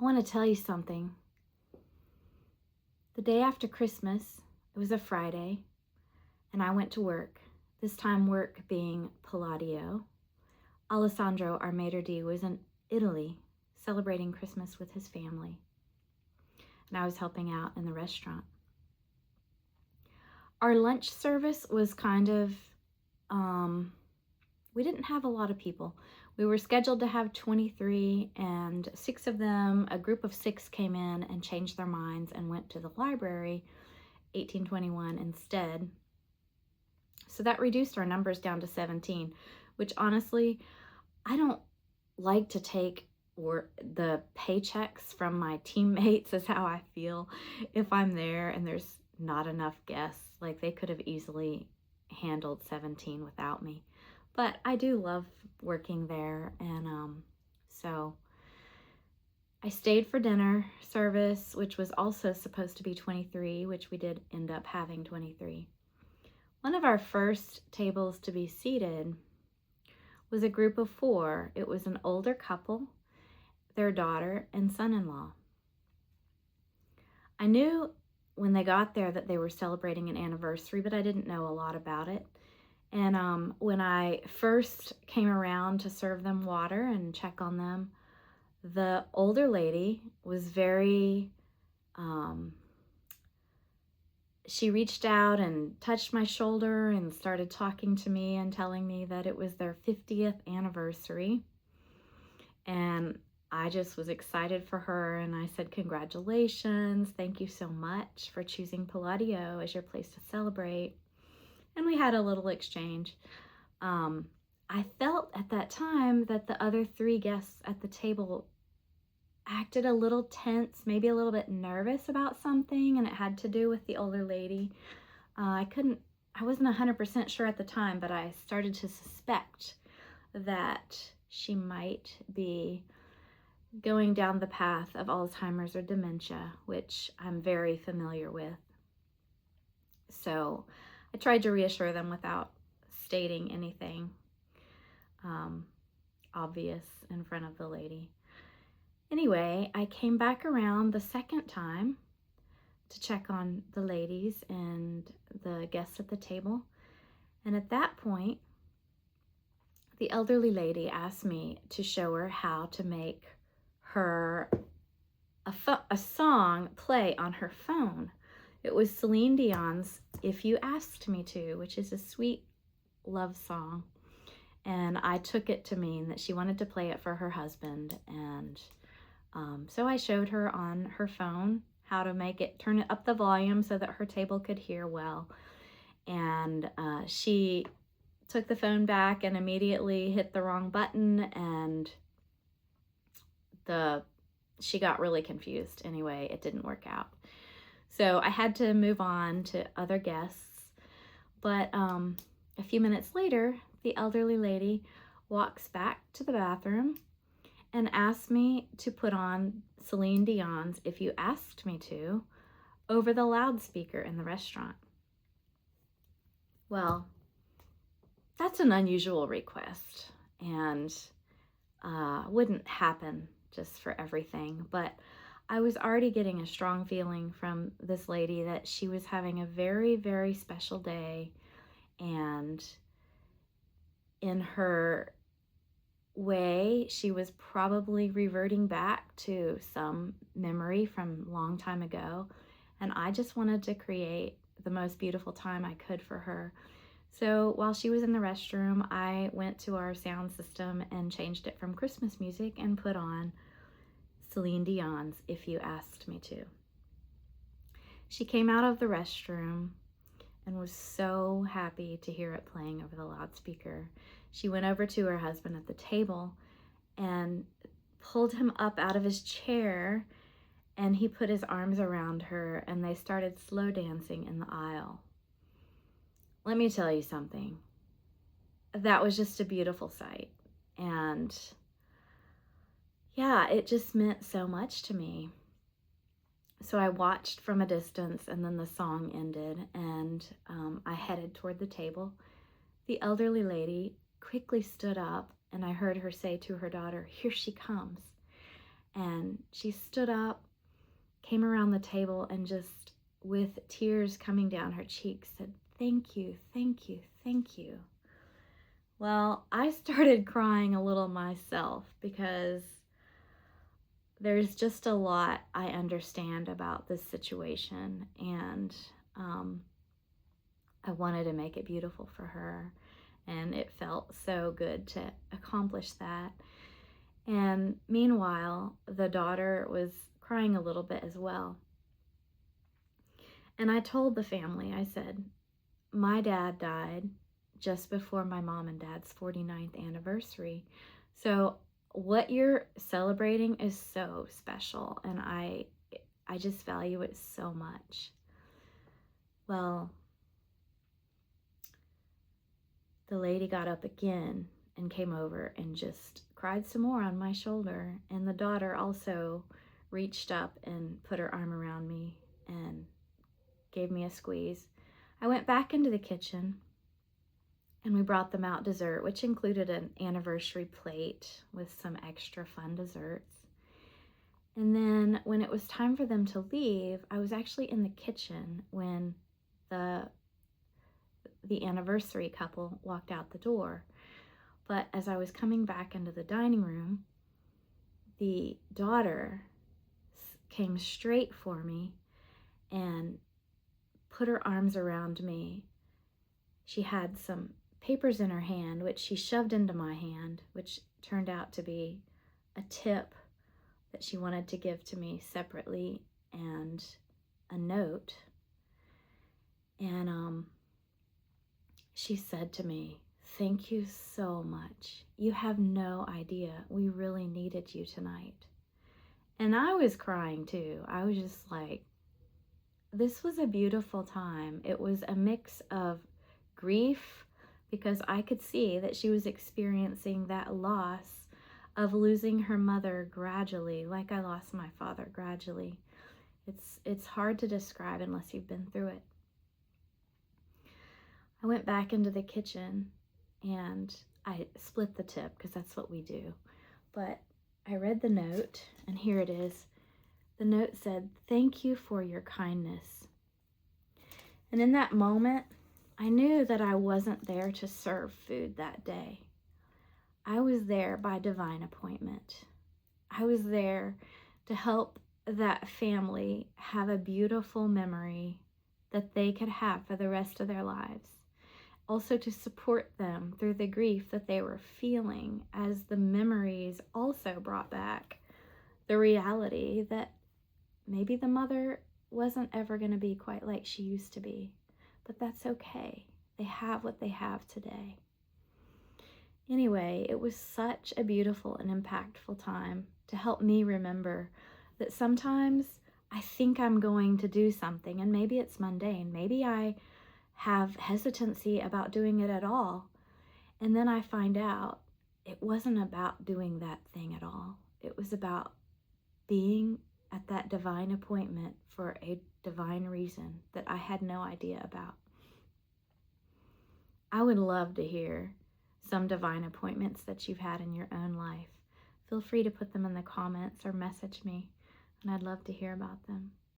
want to tell you something. The day after Christmas, it was a Friday, and I went to work, this time work being Palladio. Alessandro, our maitre d', was in Italy celebrating Christmas with his family, and I was helping out in the restaurant. Our lunch service was kind of, we didn't have a lot of people. We were scheduled to have 23, and 6 of them, a group of 6 came in and changed their minds and went to the library, 1821 instead. So that reduced our numbers down to 17, which honestly, I don't like to take the paychecks from my teammates is how I feel if I'm there and there's not enough guests. Like, they could have easily handled 17 without me. But I do love working there, and so I stayed for dinner service, which was also supposed to be 23, which we did end up having 23. One of our first tables to be seated was a group of 4. It was an older couple, their daughter, and son-in-law. I knew when they got there that they were celebrating an anniversary, but I didn't know a lot about it. And when I first came around to serve them water and check on them, the older lady was very, she reached out and touched my shoulder and started talking to me and telling me that it was their 50th anniversary. And I just was excited for her, and I said, "Congratulations, thank you so much for choosing Palladio as your place to celebrate." And we had a little exchange. I felt at that time that the other 3 guests at the table acted a little tense, maybe a little bit nervous about something, and it had to do with the older lady. I wasn't 100% sure at the time, but I started to suspect that she might be going down the path of Alzheimer's or dementia, which I'm very familiar with. So I tried to reassure them without stating anything obvious in front of the lady. Anyway, I came back around the second time to check on the ladies and the guests at the table. And at that point, the elderly lady asked me to show her how to make her a song play on her phone. It was Celine Dion's "If You Asked Me To," which is a sweet love song. And I took it to mean that she wanted to play it for her husband. And so I showed her on her phone how to make it, turn it up the volume so that her table could hear well. And she took the phone back and immediately hit the wrong button, and she got really confused. Anyway, it didn't work out. So I had to move on to other guests. But a few minutes later, the elderly lady walks back to the bathroom and asked me to put on Celine Dion's "If You Asked Me To" over the loudspeaker in the restaurant. Well, that's an unusual request, and wouldn't happen just for everything. But I was already getting a strong feeling from this lady that she was having a very, very special day, and in her way, she was probably reverting back to some memory from a long time ago, and I just wanted to create the most beautiful time I could for her. So while she was in the restroom, I went to our sound system and changed it from Christmas music and put on Celine Dion's "If You Asked Me To." She came out of the restroom and was so happy to hear it playing over the loudspeaker. She went over to her husband at the table and pulled him up out of his chair, and he put his arms around her, and they started slow dancing in the aisle. Let me tell you something. That was just a beautiful sight. And yeah, it just meant so much to me. So I watched from a distance, and then the song ended, and I headed toward the table. The elderly lady quickly stood up, and I heard her say to her daughter, "Here she comes." And she stood up, came around the table, and just with tears coming down her cheeks said, "Thank you, thank you, thank you." Well, I started crying a little myself because there's just a lot I understand about this situation, and I wanted to make it beautiful for her, and it felt so good to accomplish that. And meanwhile, the daughter was crying a little bit as well. And I told the family, I said, my dad died just before my mom and dad's 49th anniversary. So what you're celebrating is so special, and I just value it so much. Well, the lady got up again and came over and just cried some more on my shoulder. And the daughter also reached up and put her arm around me and gave me a squeeze. I went back into the kitchen and we brought them out dessert, which included an anniversary plate with some extra fun desserts. And then when it was time for them to leave, I was actually in the kitchen when the anniversary couple walked out the door. But as I was coming back into the dining room, the daughter came straight for me and put her arms around me. She had some papers in her hand, which she shoved into my hand, which turned out to be a tip that she wanted to give to me separately and a note. And she said to me, "Thank you so much. You have no idea. We really needed you tonight." And I was crying too. I was just like, this was a beautiful time. It was a mix of grief, because I could see that she was experiencing that loss of losing her mother gradually, like I lost my father gradually. It's hard to describe unless you've been through it. I went back into the kitchen and I split the tip because that's what we do. But I read the note, and here it is. The note said, "Thank you for your kindness." And in that moment, I knew that I wasn't there to serve food that day. I was there by divine appointment. I was there to help that family have a beautiful memory that they could have for the rest of their lives. Also to support them through the grief that they were feeling, as the memories also brought back the reality that maybe the mother wasn't ever going to be quite like she used to be. But that's okay. They have what they have today. Anyway, it was such a beautiful and impactful time to help me remember that sometimes I think I'm going to do something, and maybe it's mundane. Maybe I have hesitancy about doing it at all. And then I find out it wasn't about doing that thing at all. It was about being at that divine appointment for a divine reason that I had no idea about. I would love to hear some divine appointments that you've had in your own life. Feel free to put them in the comments or message me, and I'd love to hear about them.